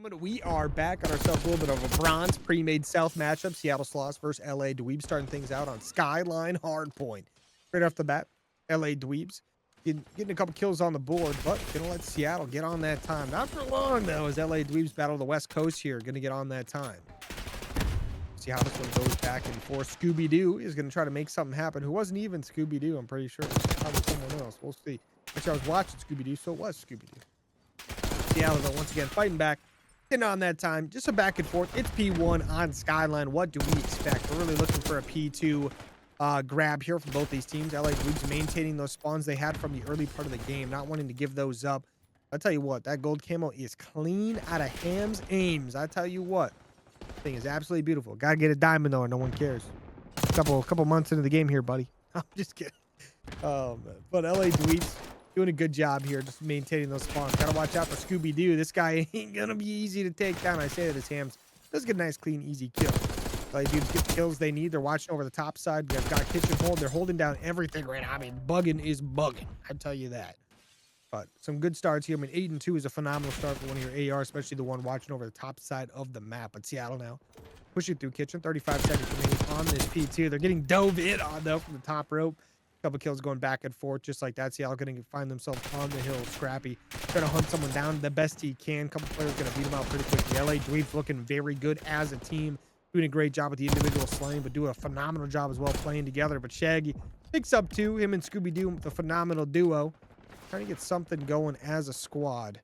gentlemen, we are back on ourselves a little bit of a Bronze Premade South matchup. Seattle Sloths versus LA Dweebs, starting things out on Skyline Hardpoint. Right off the bat, LA Dweebs getting a couple kills on the board, but gonna let Seattle get on that time. Not for long though, as LA Dweebs battle the West Coast here. Gonna get on that time. See how this one goes back and forth. Scooby-Doo is gonna try to make something happen. Who wasn't even Scooby-Doo, I'm pretty sure. It was probably someone else. We'll see. Actually, I was watching Scooby-Doo, so it was Scooby-Doo. Seattle, though, once again, fighting back. Getting on that time. Just a back and forth. It's P1 on Skyline. What do we expect? We're really looking for a P2 grab here from both these teams. LA Dweebs maintaining those spawns they had from the early part of the game, not wanting to give those up. I'll tell you what, that gold camo is clean out of Ham's aims. I tell you what, thing is absolutely beautiful. Gotta get a diamond though, or no one cares. Couple months into the game here, buddy. I'm just kidding. Oh man. But LA Dweebs doing a good job here, just maintaining those spawns. Gotta watch out for Scooby-Doo. This guy ain't gonna be easy to take down. I say that as Hams does get a nice, clean, easy kill. LA Dweebs get the kills they need. They're watching over the top side. They've got kitchen hold. They're holding down everything right now. I mean, bugging is bugging. I tell you that. But some good starts here. I mean, 8-2 is a phenomenal start for one of your AR, especially the one watching over the top side of the map. But Seattle now pushing through kitchen. 35 seconds remaining on this P2. They're getting dove in on though from the top rope. Couple kills going back and forth just like that. Seattle going to find themselves on the hill. Scrappy trying to hunt someone down the best he can. Couple players going to beat him out pretty quickly. LA Dweebs looking very good as a team, doing a great job with the individual slaying, but doing a phenomenal job as well playing together. But Shaggy picks up two. Him and Scooby-Doo, the phenomenal duo, trying to get something going as a squad.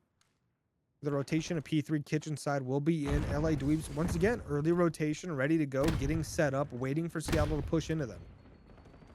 The rotation of P3 kitchen side will be in. LA Dweebs once again early rotation, ready to go, getting set up, waiting for Seattle to push into them.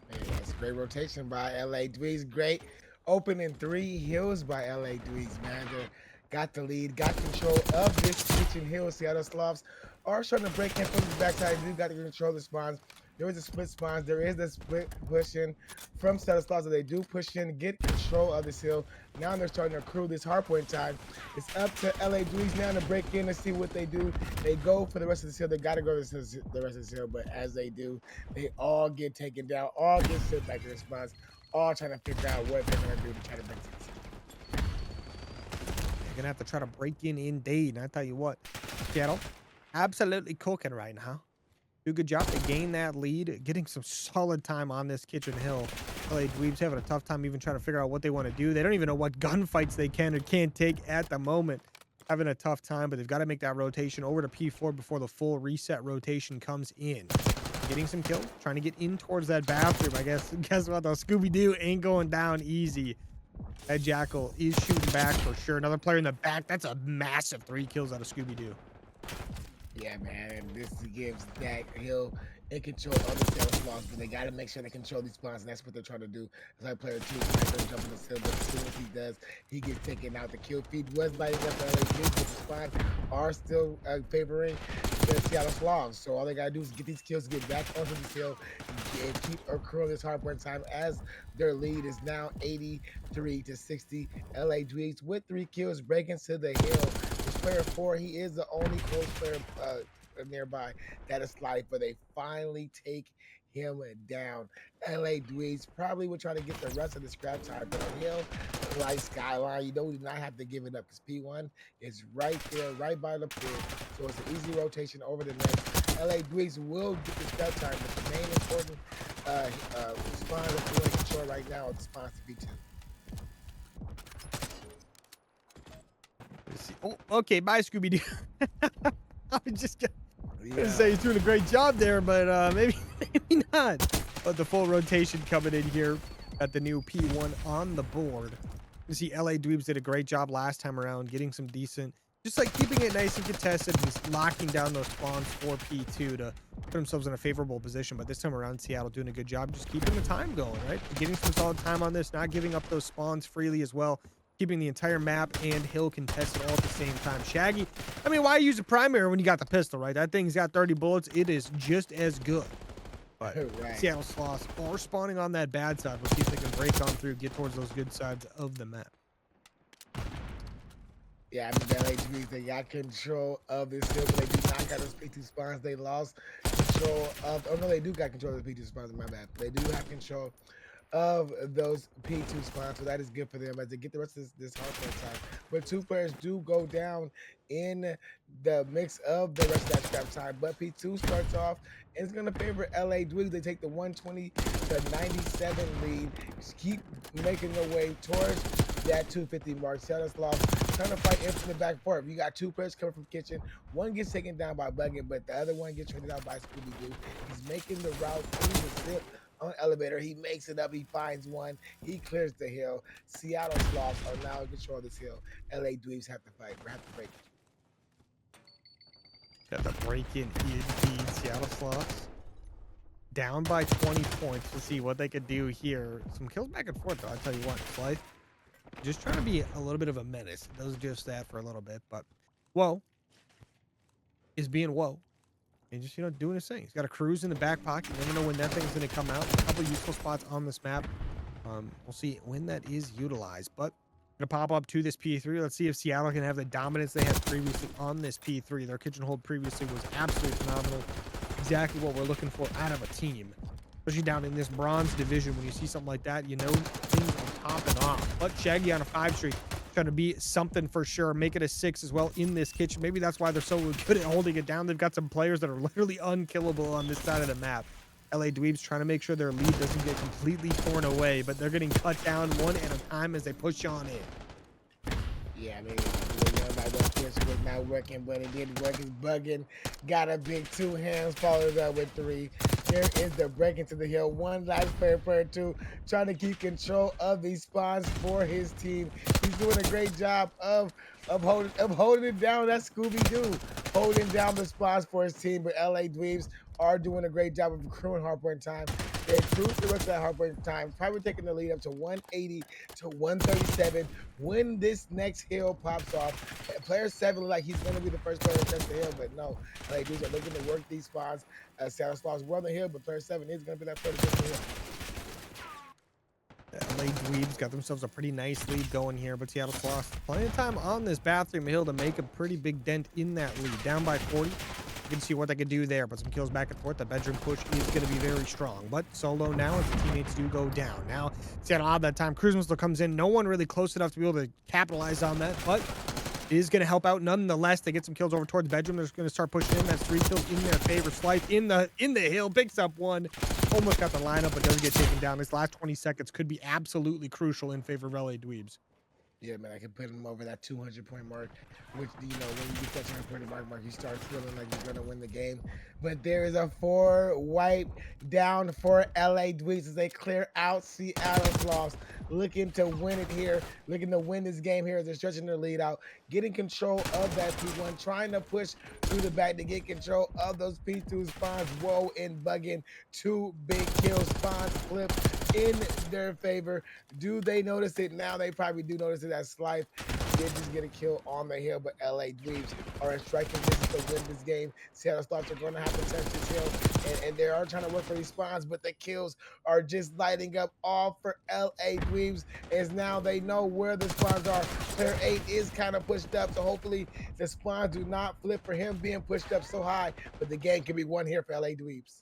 Man, that's a great rotation by LA Dweebs. Great opening three hills by LA Dweebs, man. They got the lead, got control of this kitchen hill. Seattle Sloths are trying to break in from the backside. They do got to control the spawns. There is a split spawns. There is the split push in from Seattle Sloths. So they do push in, get control of this hill. Now they're starting to accrue this hardpoint time. It's up to LA Dweebs now to break in and see what they do. They go for the rest of this hill. They got to go to the rest of this hill, but as they do, they all get taken down, all get sent back to the spawns, all trying to figure out what they're going to do to try to break this. They're going to have to try to break in indeed. And I tell you what, Seattle, absolutely cooking right now. Do a good job. They gain that lead, getting some solid time on this kitchen hill. LA Dweebs having a tough time even trying to figure out what they want to do. They don't even know what gunfights they can or can't take at the moment. Having a tough time, but they've got to make that rotation over to P4 before the full reset rotation comes in. Getting some kills, trying to get in towards that bathroom. I guess what, though, Scooby-Doo ain't going down easy. That Jackal is shooting back for sure. Another player in the back. That's a massive 3 kills out of Scooby-Doo. Yeah, man, and this gives that hill in control of the Seattle Sloths, but they got to make sure they control these spawns, and that's what they're trying to do. As I player 2 is going to jump in the hill, but as soon as he does, he gets taken out. The kill feed was lighting up. The LA Dweebs, but the spawns are still favoring the Seattle Sloths. So all they got to do is get these kills, get back onto this hill, and keep accruing this hardpoint time as their lead is now 83-60. LA Dweebs with 3 kills breaking to the hill. Player 4, he is the only close player nearby that is sliding, but they finally take him down. LA Dweebs probably will try to get the rest of the scrap time, but on hill like Skyline, you do not have to give it up because P1 is right there, right by the pool, so it's an easy rotation over the next. LA Dweebs will get the scrap time, but the main important spawn that we're in control right now is the spawn to P2. Oh, okay, bye, Scooby-Doo. I was just gonna say he's doing a great job there, but maybe not. But the full rotation coming in here at the new P1 on the board. You see LA Dweebs did a great job last time around, getting some decent, just like keeping it nice and contested, and locking down those spawns for P2 to put themselves in a favorable position. But this time around, Seattle doing a good job just keeping the time going, right? Getting some solid time on this, not giving up those spawns freely as well. Keeping the entire map and hill contested all at the same time. Shaggy, I mean, why use a primary when you got the pistol, right? That thing's got 30 bullets. It is just as good. But right. Seattle Sloths are spawning on that bad side. We'll see if they can break on through, get towards those good sides of the map. Yeah, I mean, the LA Dweebs, they got control of this hill, but they do not got those P2 spawns. They lost control of, oh no, they do got control of the P2 spawns, my bad. They do have control of those P2 spawns, so that is good for them as they get the rest of this hardcore time. but 2 players do go down in the mix of the rest of that scrap time. But P2 starts off and it's going to favor LA Dweebs. They take the 120 to 97 lead. Just keep making their way towards that 250 mark. Seattle Sloths trying to fight infinite back and forth. You got 2 players coming from kitchen. One gets taken down by Buggin, but the other one gets traded out by Scooby Doo. He's making the route through the zip on elevator. He makes it up. He finds one. He clears the hill. Seattle Sloths are now in control of this hill. LA Dweebs have to fight. Have to break. Got the break in indeed. Seattle Sloths down by 20 points. We'll see what they could do here. Some kills back and forth, though. I'll tell you what, Slice just trying to be a little bit of a menace. It does just that for a little bit, but Whoa is being Whoa. And just, doing his thing. He's got a cruise in the back pocket. You never know when that thing's going to come out. A couple useful spots on this map. We'll see when that is utilized. But going to pop up to this P3. Let's see if Seattle can have the dominance they had previously on this P3. Their kitchen hold previously was absolutely phenomenal. Exactly what we're looking for out of a team. Especially down in this bronze division. When you see something like that, things are popping off. But Shaggy on a 5 streak. Trying to be something for sure. Make it a 6 as well in this kitchen. Maybe that's why they're so good at holding it down. They've got some players that are literally unkillable on this side of the map. LA Dweebs trying to make sure their lead doesn't get completely torn away, but they're getting cut down one at a time as they push on in. Yeah, I mean, that pitch was not working, but it did work. It's Bugging. Got a big 2 hands, followed up with 3. Here is the break into the hill. One last player 2, trying to keep control of these spawns for his team. He's doing a great job of holding it down. That's Scooby Doo holding down the spawns for his team. But LA Dweebs are doing a great job of accruing hardpoint time. They accrued the rest of that hardpoint time, probably taking the lead up to 180 to 137. When this next hill pops off, player 7 look like he's going to be the first player to test the hill, but no, LA Dweebs are looking to work these spots. Seattle Sloths were on the hill, but player 7 is going to be that player to test the hill. LA Dweebs got themselves a pretty nice lead going here, but Seattle Sloths plenty of time on this bathroom hill to make a pretty big dent in that lead. Down by 40. You can see what they could do there, but some kills back and forth. The bedroom push is going to be very strong, but solo now as the teammates do go down. Now, Seattle odd that time. Cruise Missile comes in. No one really close enough to be able to capitalize on that, but it is going to help out nonetheless. They get some kills over towards bedroom. They're going to start pushing in. That's 3 kills in their favor. Slice in the hill, picks up 1. Almost got the lineup, but doesn't get taken down. This last 20 seconds could be absolutely crucial in favor of LA Dweebs. Yeah, man, I can put him over that 200-point mark, which, when you get that 200-point mark, you start feeling like you're going to win the game. But there is a 4 wipe down for LA Dweebs as they clear out Seattle Sloths, looking to win it here, looking to win this game here as they're stretching their lead out, getting control of that P1, trying to push through the back to get control of those P2 spawns. Whoa, and Bugging. 2 big kills, spawns flip in their favor. Do they notice it? Now they probably do notice it as Slife did just get a kill on the hill, but LA Dweebs are in striking distance to win this game. Seattle Sloths are going to have to touch this hill, and they are trying to work for these spawns, but the kills are just lighting up all for LA Dweebs, as now they know where the spawns are. Player 8 is kind of pushed up, so hopefully the spawns do not flip for him being pushed up so high, but the game can be won here for LA Dweebs.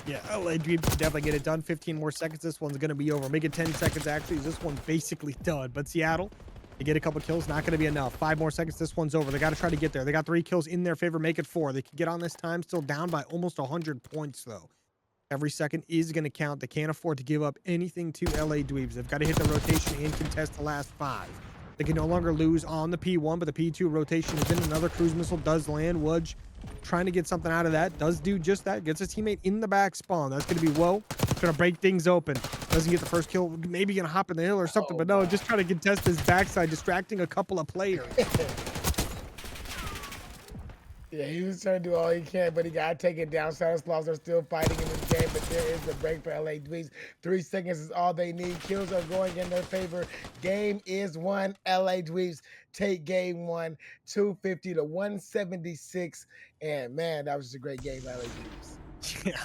Yeah, LA Dweebs can definitely get it done. 15 more seconds. This one's going to be over. Make it 10 seconds, actually. This one's basically done. But Seattle, they get a couple kills. Not going to be enough. 5 more seconds. This one's over. They got to try to get there. They got 3 kills in their favor. Make it 4. They can get on this time. Still down by almost 100 points, though. Every second is going to count. They can't afford to give up anything to LA Dweebs. They've got to hit the rotation and contest the last 5. They can no longer lose on the P1, but the P2 rotation is in. Another cruise missile does land. Wudge trying to get something out of that. Does do just that. Gets his teammate in the back spawn. That's going to be Whoa. Going to break things open. Doesn't get the first kill. Maybe going to hop in the hill or something, but no, just trying to contest his backside, distracting a couple of players. Yeah, he was trying to do all he can, but he got to take it down. Seattle Sloths are still fighting in this game, but there is the break for LA Dweebs. 3 seconds is all they need. Kills are going in their favor. Game is won. LA Dweebs take game 1, 250 to 176. And man, that was just a great game for LA Dweebs. Yeah,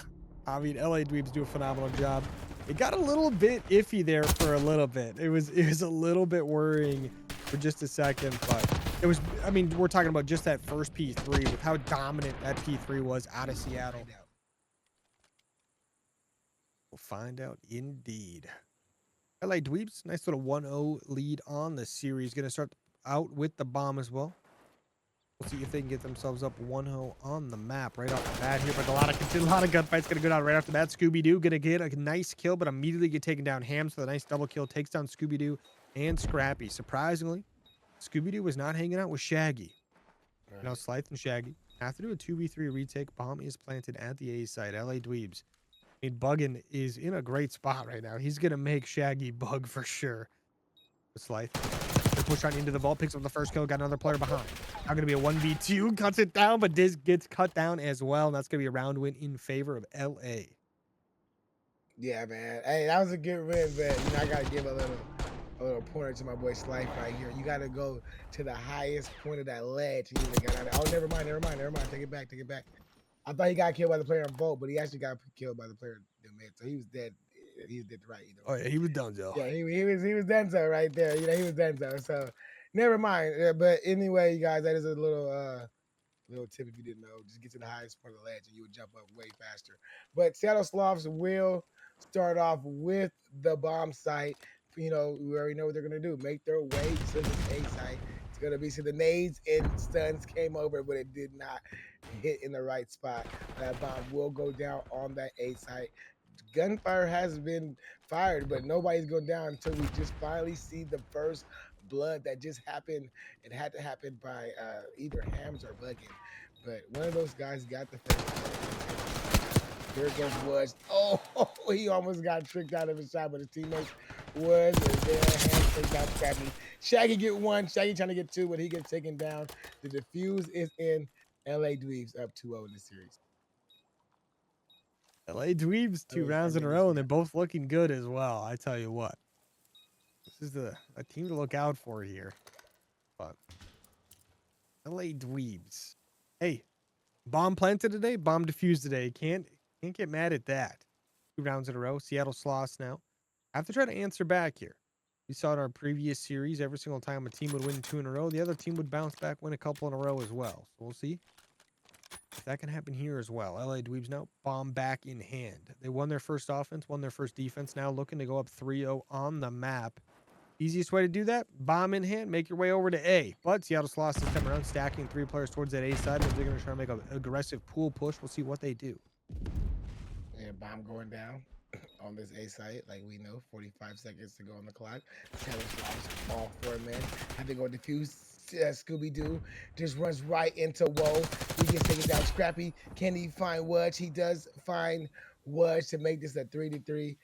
I mean, LA Dweebs do a phenomenal job. It got a little bit iffy there for a little bit. It was a little bit worrying for just a second, but it was, I mean, we're talking about just that first P3 with how dominant that P3 was out of Seattle. We'll find out indeed. LA Dweebs, nice little 1-0 lead on the series. Going to start out with the bomb as well. We'll see if they can get themselves up 1-0 on the map right off the bat here. But a lot of gunfights going to go down right after that. Scooby-Doo going to get a nice kill, but immediately get taken down. Hams with a nice double kill. Takes down Scooby-Doo and Scrappy. Surprisingly, Scooby-Doo was not hanging out with Shaggy. Right. Now Slythe and Shaggy have to do a 2v3 retake. Bomb is planted at the A side. LA Dweebs. I mean, Buggin is in a great spot right now. He's going to make Shaggy bug for sure. Slythe. They push on into the vault, picks up the first kill, got another player behind. Now going to be a 1v2, cuts it down, but Diz gets cut down as well. And that's going to be a round win in favor of LA. Yeah, man. Hey, that was a good win, but I gotta give a little pointer to my boy Slife right here. You gotta go to the highest point of that ledge. And he got out of, oh, never mind. Take it back. I thought he got killed by the player on Bolt, but he actually got killed by the player in mid. So he was dead. He was dead to right either way. Oh yeah, he was done, Joe. Yeah, he was Denzo right there. He was Denzo. So never mind. But anyway, you guys, that is a little tip if you didn't know. Just get to the highest point of the ledge and you would jump up way faster. But Seattle Sloths will start off with the bomb site. We already know what they're gonna do. Make their way to this A site. It's gonna be, so the nades and stuns came over, but it did not hit in the right spot. That bomb will go down on that A site. Gunfire has been fired, but nobody's going down until we just finally see the first blood that just happened. It had to happen by either Hams or Buggin, but one of those guys got the first. There goes Woods. Oh, he almost got tricked out of his shot, but his teammates Woods is there. Hams takes out Scrappy. Shaggy get one. Shaggy trying to get two, but he gets taken down. The defuse is in. LA Dweebs up 2-0 in the series. LA Dweebs 2 rounds in a row, and they're both looking good as well. I tell you what, this is a team to look out for here. But LA Dweebs, hey, bomb planted today, bomb defused today. Can't get mad at that. 2 rounds in a row. Seattle Sloths now have to try to answer back here. We saw in our previous series, every single time a team would win 2 in a row, the other team would bounce back, win a couple in a row as well. So we'll see if that can happen here as well. LA Dweebs now bomb back in hand. They won their first offense, won their first defense. Now looking to go up 3-0 on the map. Easiest way to do that, bomb in hand, make your way over to A. But Seattle Sloths this time around, stacking 3 players towards that A side. They're going to try to make an aggressive pool push. We'll see what they do. Yeah, bomb going down on this A site, like we know, 45 seconds to go on the clock. Seattle Sloths, all 4 men have to go defuse. Scooby-Doo just runs right into Woe. He gets taken down. Scrappy, can he find Wudge? He does find Wudge to make this a 3-3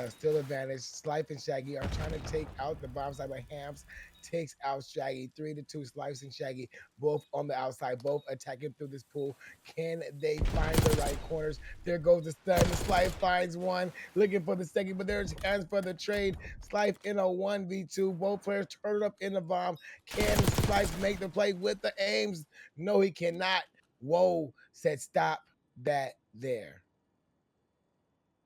still advantage. Slife and Shaggy are trying to take out the bomb side, by Hams takes out Shaggy. 3-2. Slife and Shaggy both on the outside, both attacking through this pool. Can they find the right corners? There goes the stun. Slife finds one, looking for the second, but there's hands for the trade. Slife in a 1v2. Both players turn it up in the bomb. Can Slife make the play with the aims? No, he cannot. Whoa said stop that there.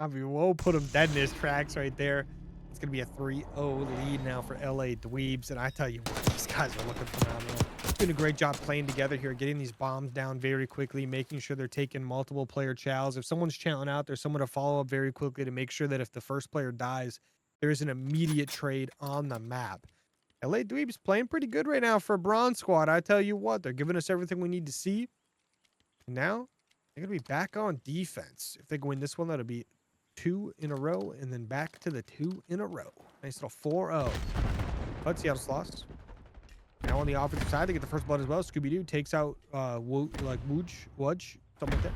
I mean, Woe put him dead in his tracks right there. It's going to be a 3-0 lead now for LA Dweebs. And I tell you what, these guys are looking phenomenal. Doing a great job playing together here, getting these bombs down very quickly, making sure they're taking multiple player chows. If someone's chowing out, there's someone to follow up very quickly to make sure that if the first player dies, there's an immediate trade on the map. LA Dweebs playing pretty good right now for a bronze squad. I tell you what, they're giving us everything we need to see. Now, they're going to be back on defense. If they win this one, that'll be 2 in a row, and then back to the 2 in a row. Nice little 4-0. But Seattle Sloths now on the offensive side, they get the first blood as well. Scooby-Doo takes out Wudge, something like that.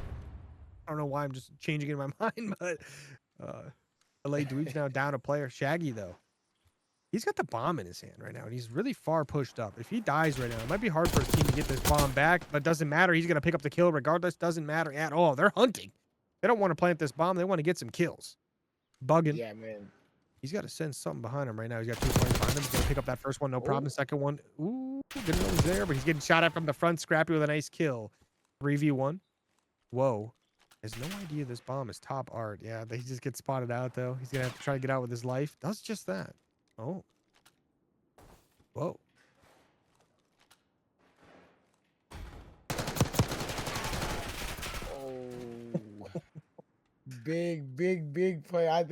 I don't know why I'm just changing it in my mind, but LA Dweebs now down a player. Shaggy, though, he's got the bomb in his hand right now, and he's really far pushed up. If he dies right now, it might be hard for his team to get this bomb back, but doesn't matter. He's going to pick up the kill regardless. Doesn't matter at all. They're hunting. They don't want to plant this bomb. They want to get some kills. Bugging. Yeah, man. He's got to send something behind him right now. He's got 2 players behind him. He's going to pick up that first one. No problem. Second one. Ooh, didn't know he was there, but he's getting shot at from the front. Scrappy with a nice kill. 3v1. Whoa. Has no idea this bomb is top art. Yeah, he just gets spotted out, though. He's going to have to try to get out with his life. Does just that. Oh. Whoa. Big play. I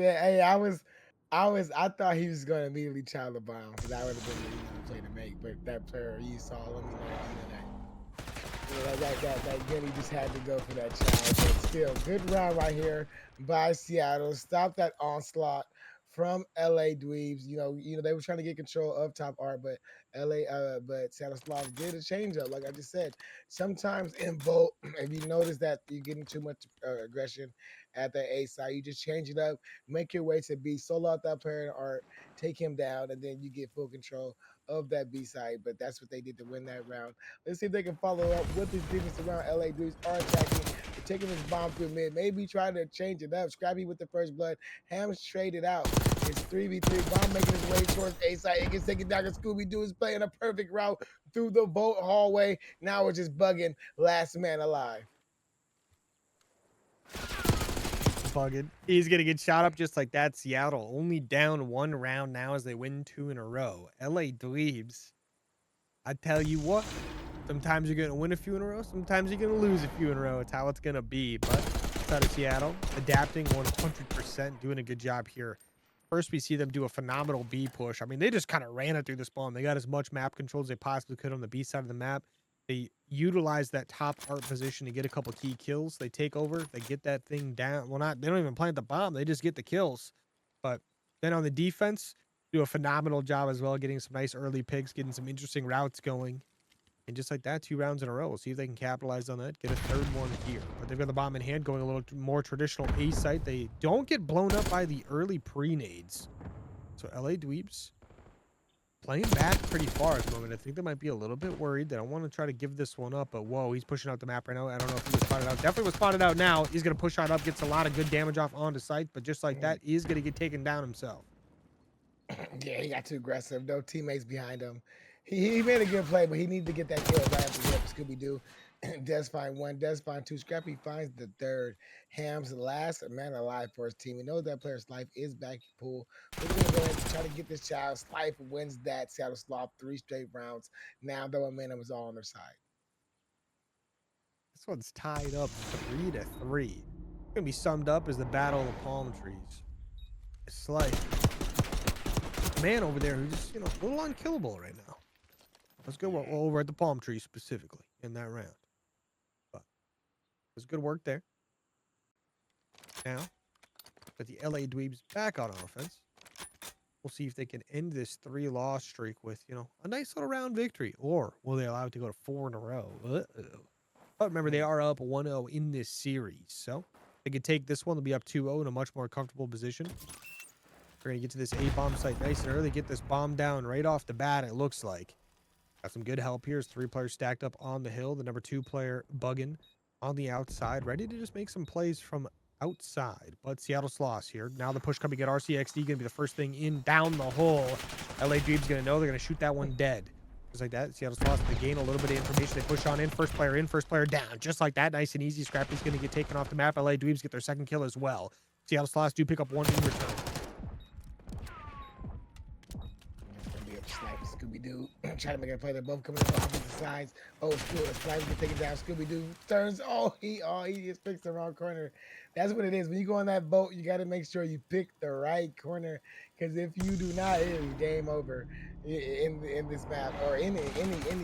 thought he was gonna immediately child the bomb. So that would have been play to make. But that player, you saw, let me know, that Guinea just had to go for that child. But still, good round right here by Seattle. Stop that onslaught from LA Dweebs. They were trying to get control of top art, but but Seattle Sloths did a change up. Like I just said, sometimes in bolt, if you notice that you're getting too much aggression at the A side, you just change it up, make your way to B, solo out that player in art, take him down, and then you get full control of that B side. But that's what they did to win that round. Let's see if they can follow up with this defense around. LA Dudes are attacking. They're taking this bomb through mid. Maybe try to change it up. Scrappy with the first blood. Hams traded out. It's 3v3. Bomb making his way towards A side. It gets taken down. Scooby-Doo is playing a perfect route through the boat hallway. Now we're just bugging last man alive. Bugging. He's going to get shot up just like that. Seattle only down 1 round now as they win 2 in a row. LA Dweebs, I tell you what, sometimes you're going to win a few in a row. Sometimes you're going to lose a few in a row. It's how it's going to be. But outside of Seattle, adapting 100%, doing a good job here. First, we see them do a phenomenal B push. I mean, they just kind of ran it through the spawn. They got as much map control as they possibly could on the B side of the map. They utilize that top art position to get a couple key kills. They take over. They get that thing down. Well, they don't even plant the bomb. They just get the kills. But then on the defense, do a phenomenal job as well, getting some nice early picks, getting some interesting routes going. And just like that, 2 rounds in a row. We'll see if they can capitalize on that, get a third one here. But they've got the bomb in hand, going a little more traditional A site. They don't get blown up by the early pre-nades. So LA Dweebs playing back pretty far at the moment. I think they might be a little bit worried. They don't want to try to give this one up, but whoa, he's pushing out the map right now. I don't know if he was spotted out. Definitely was spotted out now. He's going to push on up, gets a lot of good damage off onto site, but just like that, he's going to get taken down himself. Yeah, he got too aggressive. No teammates behind him. He made a good play, but he needed to get that kill right after he helped Scooby-Doo. Des find 1, Des find 2. Scrappy finds the 3rd. Ham's the last man alive for his team. He knows that player's life is back pool. We're going to go ahead and try to get this child. Life wins that Seattle Sloth 3 straight rounds. Now the momentum is all on their side. This one's tied up 3-3. It's going to be summed up as the Battle of the Palm Trees. It's like man over there who's just, a little unkillable right now. Let's go over at the palm tree specifically in that round. But it was good work there. Now, but the LA Dweebs back on offense. We'll see if they can end this 3-loss streak with, a nice little round victory. Or will they allow it to go to 4 in a row? Uh-oh. But remember, they are up 1-0 in this series. So they can take this one. They'll be up 2-0 in a much more comfortable position. We're going to get to this A-bomb site nice and early. Get this bomb down right off the bat, it looks like. Got some good help here. It's 3 players stacked up on the hill. The number 2 player bugging on the outside. Ready to just make some plays from outside. But Seattle Sloths here. Now the push coming at RCXD. Going to be the first thing in down the hole. LA Dweebs going to know they're going to shoot that one dead. Just like that. Seattle Sloths, they gain a little bit of information. They push on in. First player down. Just like that. Nice and easy. Scrappy's going to get taken off the map. LA Dweebs get their second kill as well. Seattle Sloths do pick up 1 in return. Scooby-Doo trying to make a play. They're both coming from opposite sides. Oh, Slice get taken down. Scooby-Doo turns. He just picks the wrong corner. That's what it is. When you go on that boat, you got to make sure you pick the right corner, because if you do not, it is game over in this map or any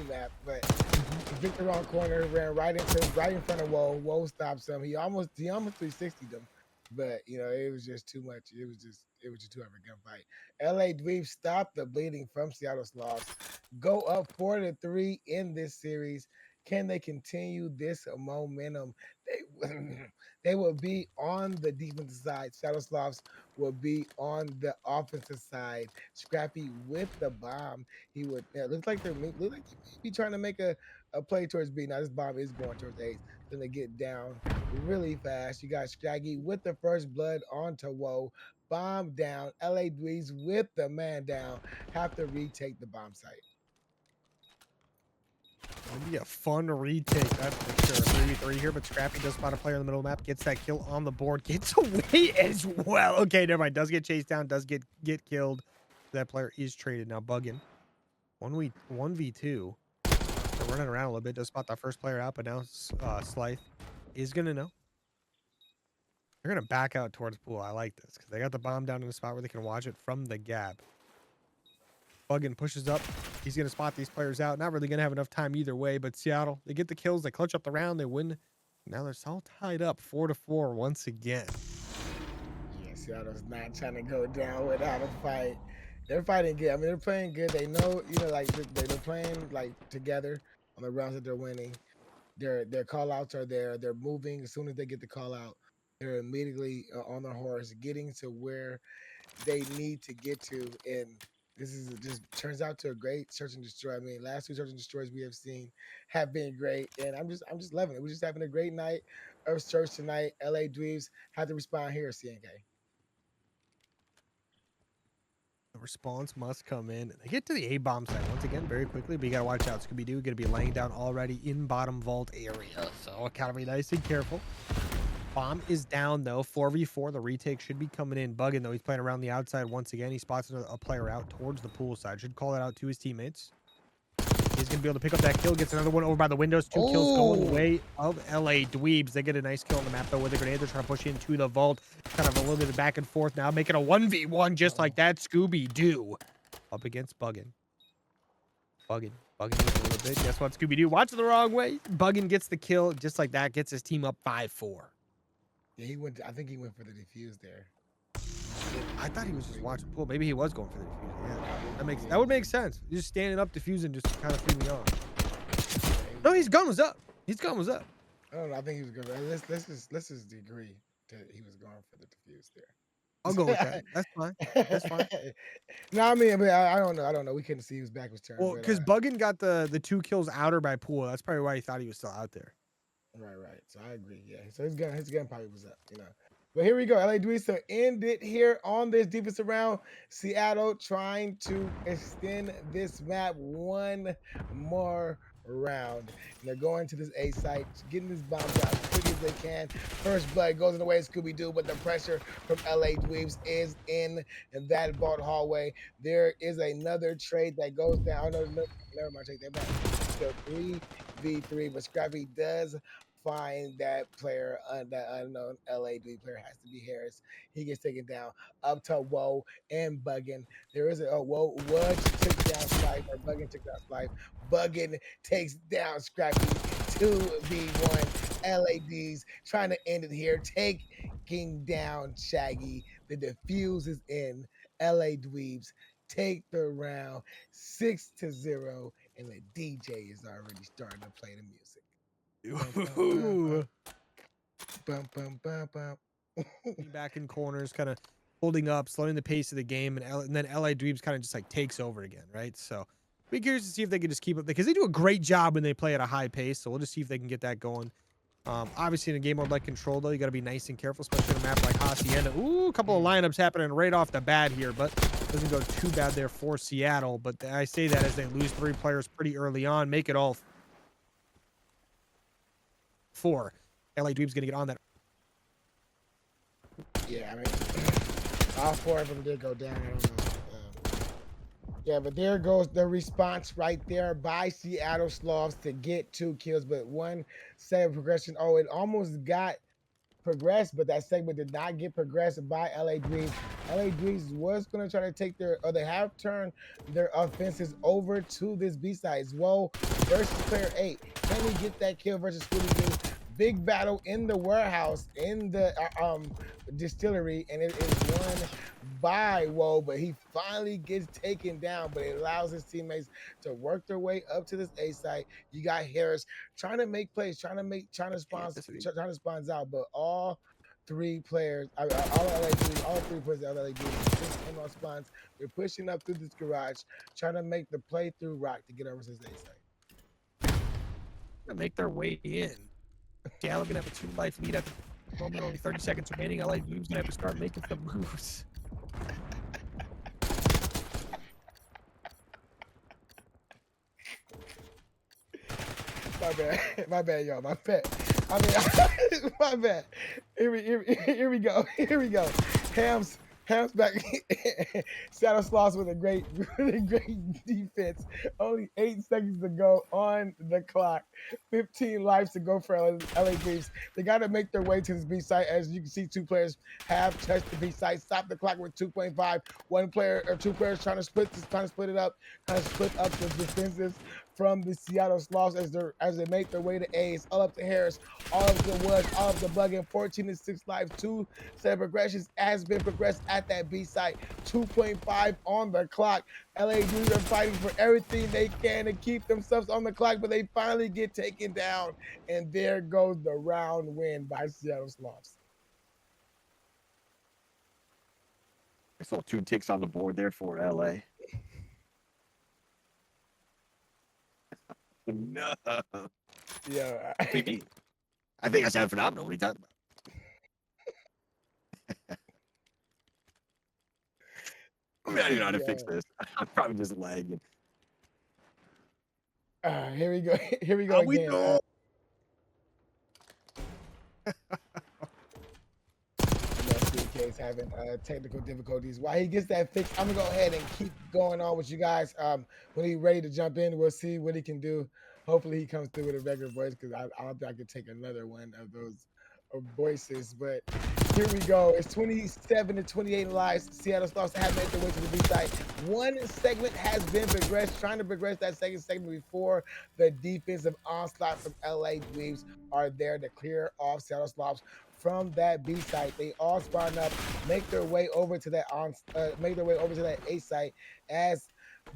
map. But he picked the wrong corner, ran right in front of Woe. Woe stops him. He almost 360'd him. But it was just too much. It was just too much of a gunfight. LA Dweebs stop the bleeding from Seattle Sloths. Go up 4-3 in this series. Can they continue this momentum? They will be on the defensive side. Seattle Sloths will be on the offensive side. Scrappy with the bomb. He would looks like they may be trying to make a play towards B. Now this bomb is going towards Ace. Then they get down really fast. You got Scraggy with the first blood onto Woe. Bomb down. LA Dweebs with the man down. Have to retake the bomb site. It'll be a fun retake, that's for sure. 3v3 here, but Scrappy does spot a player in the middle of the map, gets that kill on the board, gets away as well. Okay, never mind. Does get chased down, does get killed. That player is traded now, bugging. 1v2. They're running around a little bit. Does spot the first player out, but now Slythe is going to know. They're going to back out towards pool. I like this because they got the bomb down in a spot where they can watch it from the gap. Buggin pushes up. He's going to spot these players out. Not really going to have enough time either way, but Seattle, they get the kills. They clutch up the round. They win. Now they're all tied up 4-4 once again. Yeah, Seattle's not trying to go down without a fight. They're fighting good. I mean, they're playing good. They know, like they're playing like together on the rounds that they're winning. Their call outs are there. They're moving as soon as they get the call out. They're immediately on their horse, getting to where they need to get to. And this is just turns out to a great search and destroy. I mean, last two search and destroys we have seen have been great, and I'm just loving it. We're just having a great night of search tonight. LA Dweebs had to respond here, CNK. The response must come in. They get to the A-bomb side once again very quickly, but you got to watch out. Scooby-Doo going to be laying down already in bottom vault area, so got to be nice and careful. Bomb is down, though. 4v4. The retake should be coming in. Buggin, though. He's playing around the outside once again. He spots a player out towards the pool side. Should call that out to his teammates. He's going to be able to pick up that kill. Gets another one over by the windows. 2 kills going the way of LA Dweebs. They get a nice kill on the map, though, with a grenade. They're trying to push into the vault. Kind of a little bit of back and forth now. Making a 1v1 just like that. Scooby-Doo up against Buggin. Buggin a little bit. Guess what? Scooby-Doo watching the wrong way. Buggin gets the kill just like that. Gets his team up 5-4. Yeah, he went. I think he went for the defuse there. I thought he was just watching pool. Maybe he was going for the diffuser. Yeah, that would make sense. He's just standing up, diffusing, just kind of threw me off. No, his gun was up. His gun was up. I don't know. I think he was good. Let's just agree that he was going for the defuse there. I'll go with that. That's fine. That's fine. No, I mean, but I don't know. I don't know. We couldn't see his back was turned. Well, because Buggin got the 2 kills outer by pool. That's probably why he thought he was still out there. Right. So I agree. Yeah. So his gun probably was up. But here we go. LA Dweebs to end it here on this defensive round. Seattle trying to extend this map one more round. And they're going to this A site, getting this bomb down as quick as they can. First blood goes in the way of Scooby-Doo, but the pressure from LA Dweebs is in that vault hallway. There is another trade that goes down. Oh, no, never mind. Take that back. So 3v3, but Scrappy does find that player, that unknown LA Dweeb player has to be Harris. He gets taken down up to Woe and Buggin. There is Woe took down Slife, or Buggin took down Slife. Buggin takes down Scrappy 2v1. LADs trying to end it here, taking down Shaggy. The defuse is in. LA Dweebs take the round 6-0, and the DJ is already starting to play the music. Back in corners, kind of holding up, slowing the pace of the game, and then LA Dweebs kind of just like takes over again, right? So be curious to see if they can just keep up, because they do a great job when they play at a high pace. So we'll just see if they can get that going. Obviously in a game mode like Control, though, you got to be nice and careful, especially on a map like Hacienda. Ooh, a couple of lineups happening right off the bat here, but doesn't go too bad there for Seattle. But I say that as they lose 3 players pretty early on, make it all 4. LA Dweeb's gonna get on that. Yeah, I mean, all 4 of them did go down. I don't know. Yeah, but there goes the response right there by Seattle Sloths to get 2 kills, but 1 set of progression. Oh, it almost got progressed, but that segment did not get progressed by LA Dweebs. LA Dweebs was going to try to take they have turned their offenses over to this B-side. Whoa, versus player 8. Can he get that kill versus Scooby-Doo? Big battle in the warehouse, in the distillery, and it is won by Woe, but he finally gets taken down, but it allows his teammates to work their way up to this A site. You got Harris trying to make plays, trying to spawn out, but all 3 players, all 3 players of LA just came on spawns. They're pushing up through this garage, trying to make the play through rock to get over to this A site. To make their way in. Seattle gonna have a 2-life lead at the moment, only 30 seconds remaining. LA Dweebs gonna have to start making some moves. My bad, y'all. My bad. I mean, my bad. Here we go. Hams Hands back. Seattle Sloths with a great, with a great defense. Only 8 seconds to go on the clock. 15 lives to go for LA Dweebs. They got to make their way to this B site. As you can see, 2 players have touched the B site. Stop the clock with 2.5. 1 player or 2 players trying to split this, trying to split it up, trying to split up the defenses from the Seattle Sloths as they make their way to A. It's all up to Harris, all of the Woods, all of the Buggin. 14-6 lives. 2 set of progressions has been progressed at that B site. 2.5 on the clock. LA Dweebs are fighting for everything they can to keep themselves on the clock, but they finally get taken down. And there goes the round win by Seattle Sloths. I saw 2 ticks on the board there for LA. No. Yeah. I think I sound phenomenal. What are you talking about? I mean, I don't know how to fix this. I'm probably just lagging. Here we go. Here we go again. Is having technical difficulties. While he gets that fixed, I'm gonna go ahead and keep going on with you guys. When he's ready to jump in, we'll see what he can do. Hopefully, he comes through with a regular voice because I don't think I could take another one of those voices. But here we go. It's 27-28 lives. Seattle Sloths have made their way to the B side. 1 segment has been progressed, trying to progress that second segment before the defensive onslaught from LA Dweebs are there to clear off Seattle Sloths from that B site. They all spawn up, make their way over to that A site as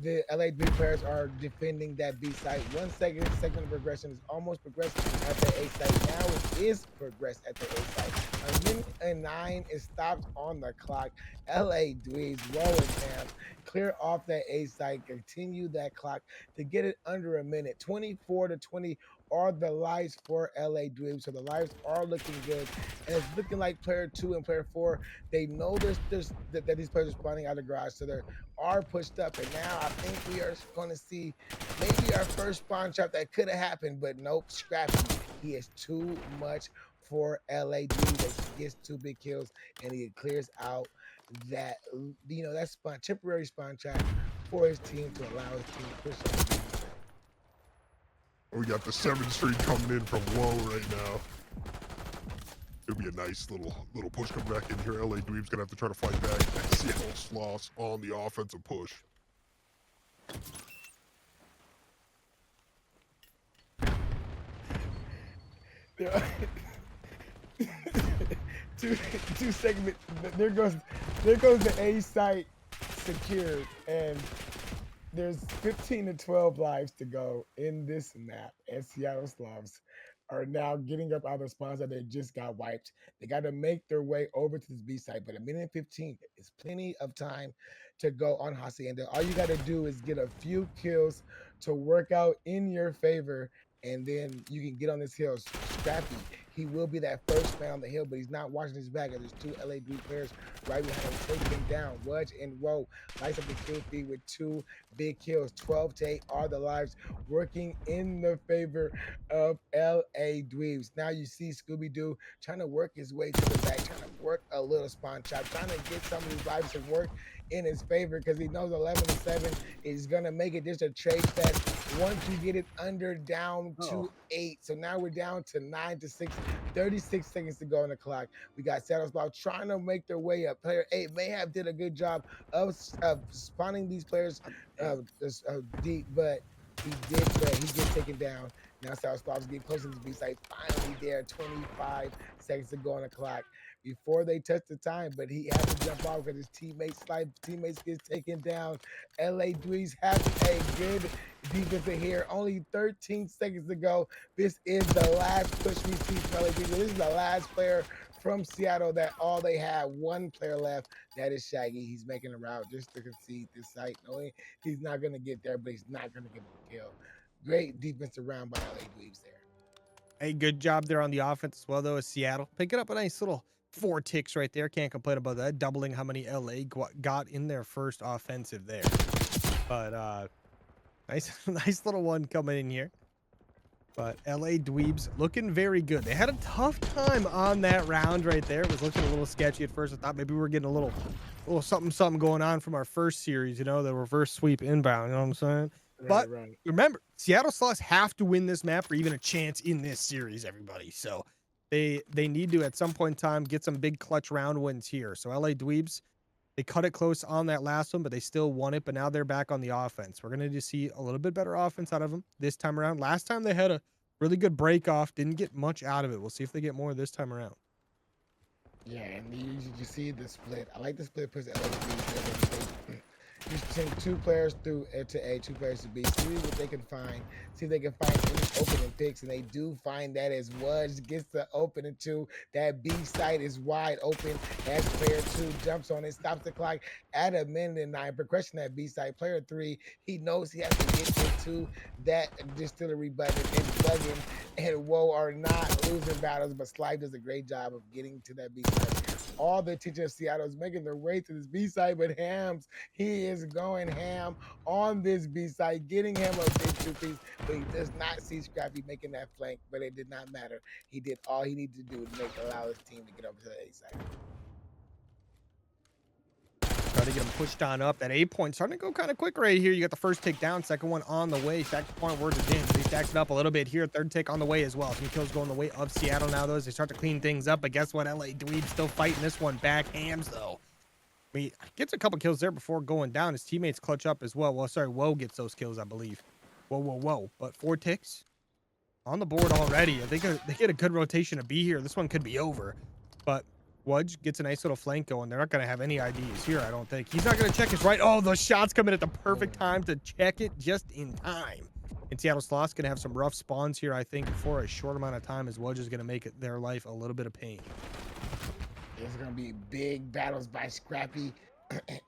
the LA Dweeb players are defending that B site. 1 segment of progression is almost progressed at the A site. Now it is progressed at the A site. 1:09 is stopped on the clock. LA Dweebs rolling down. Clear off that A site. Continue that clock to get it under a minute. 24-20 are the lives for LA Dweebs. So the lives are looking good. And it's looking like player 2 and player 4, they know that these players are spawning out of the garage. So they are pushed up. And now I think we are going to see maybe our first spawn trap that could have happened. But nope, Scrappy. He is too much for LA Dweebs. He gets 2 big kills and he clears out that, that temporary spawn trap for his team to allow his team to push up. We got the 7th Street coming in from low right now. It'll be a nice little push coming back in here. LA Dweebs gonna have to try to fight back. Seattle Sloths on the offensive push. two segments. There goes the A site secured, and there's 15-12 lives to go in this map, and Seattle Sloths are now getting up out of the spawns that they just got wiped. They got to make their way over to this B site, but 1:15 is plenty of time to go on Hacienda. All you got to do is get a few kills to work out in your favor, and then you can get on this hill. Scrappy, he will be that first man on the hill, but he's not watching his back. There's 2 LA Dweeb players right behind him, taking him down. Wudge and Woe lights up the kill feed with 2 big kills. 12-8 are the lives working in the favor of LA Dweebs. Now you see Scooby-Doo trying to work his way to the back, trying to work a little spawn trap, trying to get some of these lives to work in his favor because he knows 11-7 is going to make it just a trade fest once you get it down to 8. So now we're down to 9-6, 36 seconds to go on the clock. We got Seattle Sloths trying to make their way up. Player 8 may have did a good job of spawning these players deep, but he gets taken down. Now Seattle Sloths getting close to this B site. Finally there, 25 seconds to go on the clock before they touch the time, but he had to jump off because his teammates get taken down. LA Dweebs have a good defense here. Only 13 seconds to go. This is the last push we see from LA Dweebs. This is the last player from Seattle that all they have. 1 player left. That is Shaggy. He's making a route just to concede this site, knowing he's not going to get there, but he's not going to get a kill. Great defensive round by LA Dweebs there. A good job there on the offense as well, though, as Seattle. Picking up a nice little 4 ticks right there. Can't complain about that. Doubling how many LA got in their first offensive there. But nice little one coming in here. But LA Dweebs looking very good. They had a tough time on that round right there. It was looking a little sketchy at first. I thought maybe we were getting a little little something going on from our first series, you know, the reverse sweep inbound, you know what I'm saying? But Right. remember, Seattle Sloths have to win this map for even a chance in this series, everybody. So they need to, at some point in time, get some big clutch round wins here. So LA Dweebs, they cut it close on that last one, but they still won it. But now they're back on the offense. We're going to see a little bit better offense out of them this time around. Last time they had a really good break off, didn't get much out of it. We'll see if they get more this time around. Yeah, and you see the split. I like the split puts LSD. You send 2 players through to A, 2 players to B. See what they can find. See if they can find any opening picks, and they do find that as Wudge gets the opening 2. That B site is wide open as player 2 jumps on it, stops the clock at 1:09. Progression at B site. Player 3, he knows he has to get into that distillery button and bugging, and Woe are not losing battles, but Slive does a great job of getting to that B site. All the attention of Seattle is making their way to this B side, but Hams, he is going ham on this B side, getting him a big 2-piece, but he does not see Scrappy making that flank, but it did not matter. He did all he needed to do to allow his team to get over to the A side. Try to get him pushed on up. That A point starting to go kind of quick right here. You got the first tick down, second one on the way. Stack the point word to James. He stacks it up a little bit here. Third tick on the way as well. Some kills going the way of Seattle now, though, as they start to clean things up. But guess what? LA Dweebs still fighting this one back. Hams, though. He gets a couple kills there before going down. His teammates clutch up as well. Well, sorry, Woe gets those kills, I believe. Whoa. But 4 ticks on the board already. I think they get a good rotation to be here. This one could be over. But Wudge gets a nice little flank going. They're not going to have any IDs here, I don't think. He's not going to check his right. Oh, those shots come in at the perfect time to check it just in time. And Seattle Sloths going to have some rough spawns here, I think, for a short amount of time, as Wudge is going to make it their life a little bit of pain. It's going to be big battles by Scrappy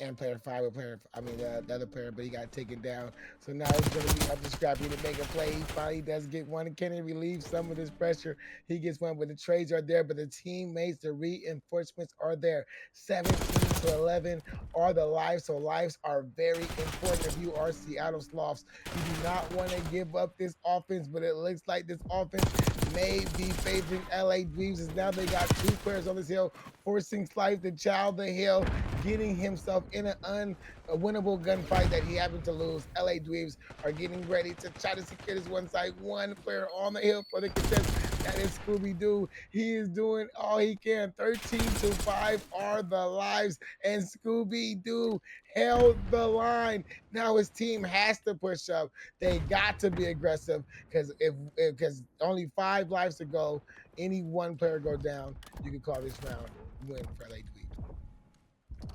and player 5 with the other player, but he got taken down. So now it's going to be up to Scrappy to make a play. He finally does get one. Can he relieve some of this pressure? He gets one, but the trades are there, but the teammates, the reinforcements are there. 17 to 11 are the lives, so lives are very important. If you are Seattle Sloths, you do not want to give up this offense, but it looks like this offense may be favoring LA Dweebs, as now they got 2 players on this hill, forcing Slife to chow the hill, getting himself in an unwinnable gunfight that he happened to lose. LA Dweebs are getting ready to try to secure this one side. 1 player on the hill for the contest. That is Scooby-Doo. He is doing all he can. 13 to 5 are the lives, and Scooby-Doo held the line. Now his team has to push up. They got to be aggressive, because only 5 lives to go. Any 1 player go down, you can call this round win for LA Dweebs.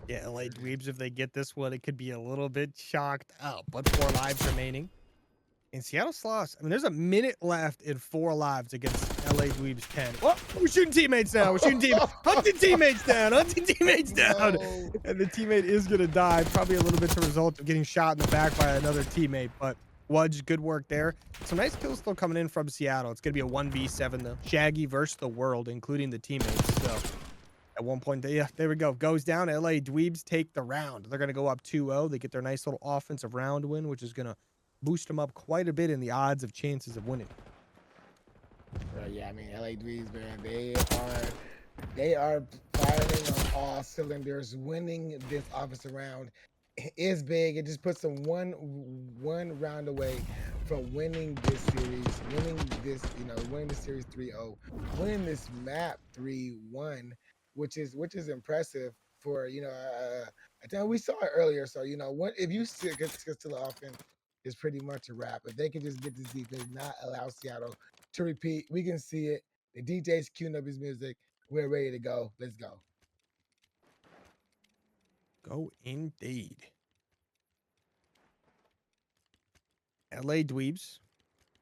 Yeah, LA Dweebs, if they get this one, it could be a little bit shocked out. But 4 lives remaining. In Seattle Sloths, I mean, there's a minute left in 4 lives against LA Dweebs 10. Oh, we're shooting teammates now. We're shooting teammates. Hunting teammates down. Hunting teammates down. No. And the teammate is going to die. Probably a little bit to result of getting shot in the back by another teammate. But Wudge, good work there. Some nice kills still coming in from Seattle. It's going to be a 1v7, though. Shaggy versus the world, including the teammates. So at one point, yeah, there we go. Goes down. LA Dweebs take the round. They're going to go up 2-0. They get their nice little offensive round win, which is going to boost them up quite a bit in the odds of chances of winning. Yeah, I mean, LA Dweebs, man, they are firing on all cylinders. Winning this offensive round is big. It just puts them one round away from winning this series, winning the series 3-0, winning this map 3-1, which is impressive for, I think we saw it earlier. So, if you stick to the offense, is pretty much a wrap. If they can just get this defense, not allow Seattle to repeat, we can see it. The DJ's queuing up his music. We're ready to go. Let's go. Go indeed. LA Dweebs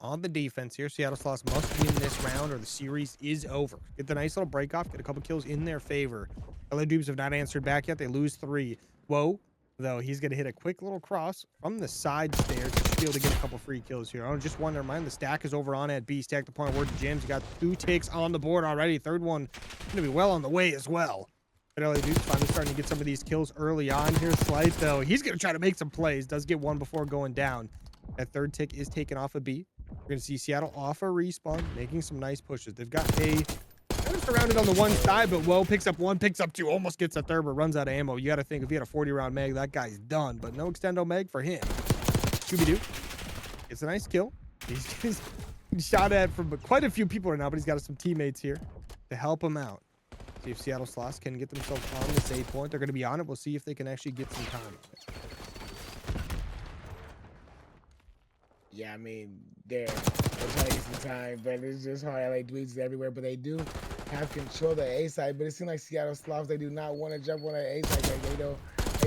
on the defense here. Seattle Sloths must win this round or the series is over. Get the nice little break off. Get a couple kills in their favor. LA Dweebs have not answered back yet. They lose 3. Whoa. Though he's going to hit a quick little cross from the side stairs. Should be able to get a couple free kills here. Oh, just one. Never mind. The stack is over on at B. Stack the point word to James. You got 2 ticks on the board already. Third one going to be well on the way as well. But LA Dweebs finally starting to get some of these kills early on here. Slight, though, he's going to try to make some plays. Does get one before going down. That third tick is taken off of B. We're going to see Seattle off a respawn, making some nice pushes. They've got a Kind of surrounded on the one side, but Woe picks up one, picks up two, almost gets a third, but runs out of ammo. You got to think if he had a 40-round mag, that guy's done. But no extendo mag for him. Scooby-Doo gets a nice kill. He's shot at from quite a few people right now, but he's got some teammates here to help him out. See if Seattle Sloths can get themselves on the save point. They're going to be on it. We'll see if they can actually get some time. Yeah, I mean, they're trying to get some time, but it's just hard. LA Dweebs everywhere, but they do have control of the A side. But it seems like Seattle Sloths, they do not want to jump on that A side. Like they don't.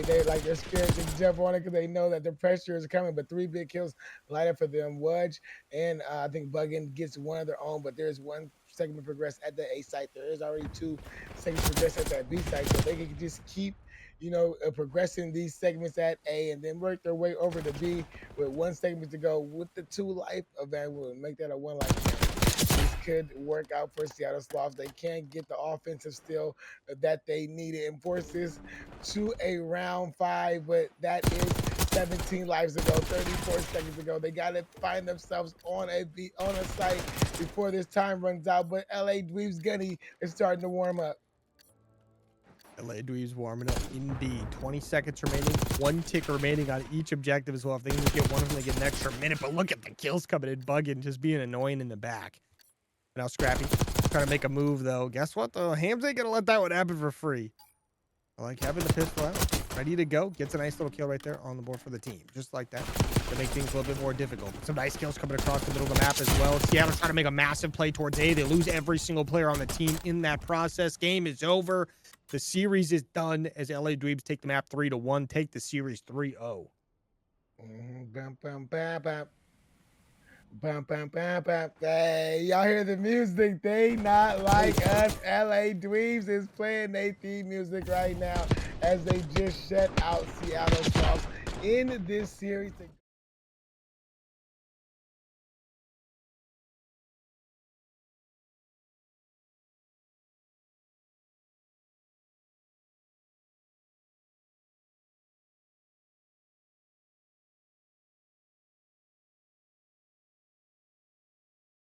They like they're scared to jump on it because they know that the pressure is coming. But 3 big kills light up for them. Wudge and I think Buggin gets one of their own, but there's one segment progressed at the A site. There is already 2 segments progressed at that B site, so they can just keep, you know, progressing these segments at A and then work their way over to B with 1 segment to go. With the 2 life event, will make that a 1 life event. This could work out for Seattle Sloths. They can't get the offensive steal that they needed and force this to a round 5, but that is 17 lives ago, 34 seconds ago. They got to find themselves on a site before this time runs out. But LA Dweebs Gunny is starting to warm up. LA Dweebs warming up indeed. 20 seconds remaining. 1 tick remaining on each objective as well. If they can just get one of them, they get an extra minute. But look at the kills coming in. Bugging, just being annoying in the back. Now Scrappy trying to make a move though. Guess what though? Hams ain't gonna let that one happen for free. I like having the pistol out, ready to go. Gets a nice little kill right there on the board for the team, just like that, to make things a little bit more difficult. Some nice kills coming across the middle of the map as well. Seattle's trying to make a massive play towards A. They lose every single player on the team in that process. Game is over. The series is done as LA Dweebs take the map 3-1, take the series 3-0. Bum, bum, bam, bam. Bum, bum, bam, bam. Hey, y'all hear the music? They not like us. LA Dweebs is playing their theme music right now as they just shut out Seattle Sloths in this series.